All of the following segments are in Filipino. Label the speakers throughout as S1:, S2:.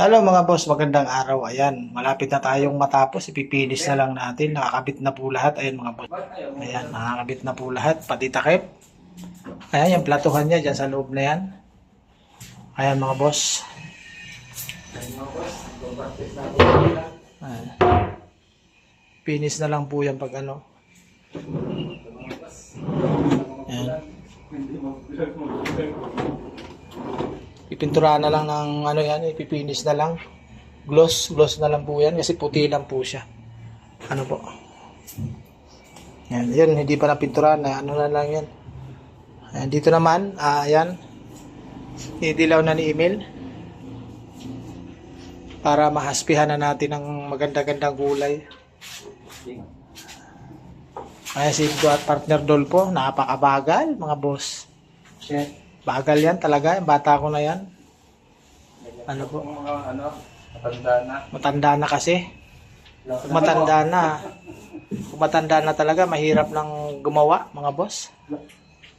S1: Hello mga boss, magandang araw. Ayan, malapit na tayong matapos. Ipipinis na lang natin. Nakakabit na po lahat. Ayan mga boss. Ayan, nakakabit na po lahat. Pati takip. Ayan, yung platuhan niya dyan sa loob na yan. Ayan mga boss. Ayan. Finish na lang po yan pag ano. Ayan. Ipinturahan na lang ng ano yan, ipipinis na lang. Gloss na lang po yan kasi puti lang po siya. Ano po? Yan, yun, hindi pa napinturahan na ano na lang yan. Ayan, dito naman, ayan. Inidilaw na ni Emil. Para mahaspihan na natin ng maganda-gandang kulay. Ayan si partner Dolpo, napakabagal mga boss. Shit. Bagal yan talaga, yung bata ko na yan. Ano po?
S2: Matanda na.
S1: Matanda na kasi. Kung matanda na talaga, mahirap nang gumawa, mga boss.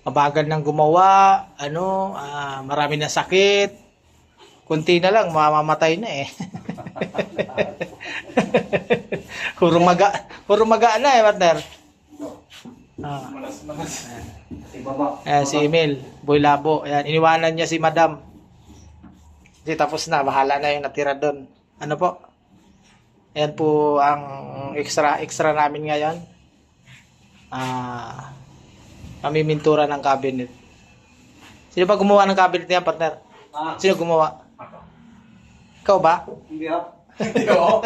S1: Mabagal nang gumawa, marami na sakit. Kunti na lang, mamamatay na eh. Puro maga na eh, partner.
S2: Malas.
S1: Ayan, si Emil, Boy Labo. Ayan, iniwanan niya si Madam. Hindi, tapos na. Bahala na yung natira doon. Ano po? Ayan po ang extra namin ngayon. Pamimintura ng cabinet. Sino ba gumawa ng cabinet niya, partner? Sino gumawa? Ikaw ba?
S2: Hindi ako. Hindi ako.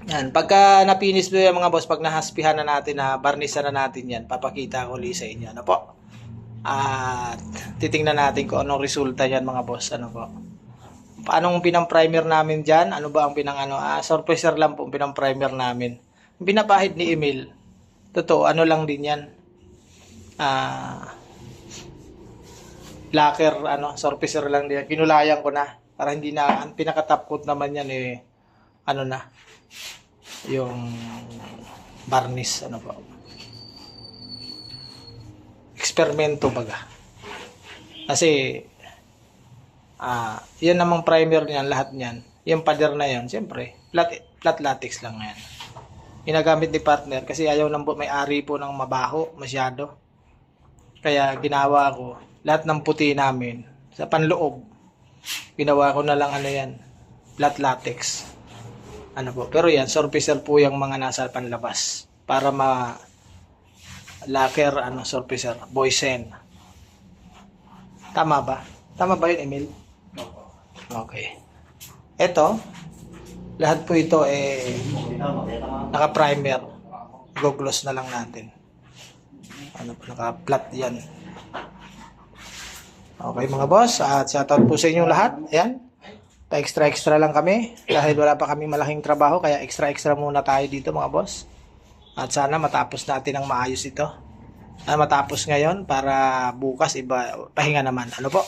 S1: Yan, pagka napinis mo yung mga boss, pag nahaspihan na natin, na barnisan na natin yan, papakita ko ulit sa inyo. Ano po? At titingnan natin kung anong resulta yan mga boss. Ano po? Paanong pinang-primer namin dyan? Ano ba ang surfacer lang po ang pinang-primer namin. Yung pinapahid ni Emil, totoo, ano lang din yan. Lacquer, surfacer lang din. Pinulayan ko na. Para hindi na, ang pinaka-top coat naman yan yung varnish, eksperimento baga. Kasi yan namang primer niyan, lahat niyan. Yung pader na yan, siyempre, flat latex lang yan. Ginagamit ni partner kasi ayaw nang may-ari po ng mabaho masyado. Kaya ginawa ko, lahat ng puti namin sa panloob, ginawa ko na lang flat latex. Pero yan, surfacer po yung mga nasa panlabas. Para lacquer, surfacer, Boysen. Tama ba? Tama ba yun, Emil? Okay. Ito, lahat po ito naka-primer. Go-gloss na lang natin. Naka-flat yan. Okay mga boss, at shoutout po sa inyong lahat. Ayan. Extra lang kami dahil wala pa kami malaking trabaho, kaya extra muna tayo dito mga boss. At sana matapos natin ang maayos ito. Matapos ngayon para bukas pahinga naman. Ano po?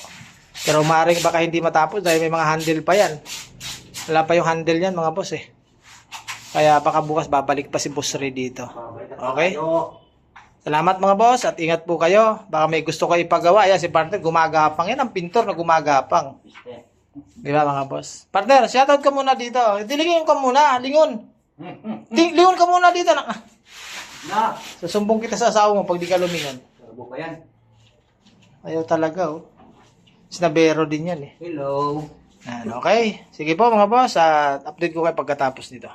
S1: Pero maaaring baka hindi matapos dahil may mga handle pa yan. Wala pa yung handle yan mga boss eh. Kaya baka bukas babalik pa si Boss Ray dito. Okay? Salamat mga boss at ingat po kayo. Baka may gusto kayo ipagawa. Ayan si partner gumagapang. Yan ang pintor na gumagapang. Di ba mga boss? Partner, shoutout ka muna dito. Lingon ka muna, lingon. Lingon ka muna dito. Susumbong kita sa asawa mo pag di ka lumingon.
S2: Sarbo pa yan.
S1: Ayaw talaga oh. Sinabero din yan eh.
S2: Hello.
S1: Okay. Sige po mga boss, at update ko kayo pagkatapos nito.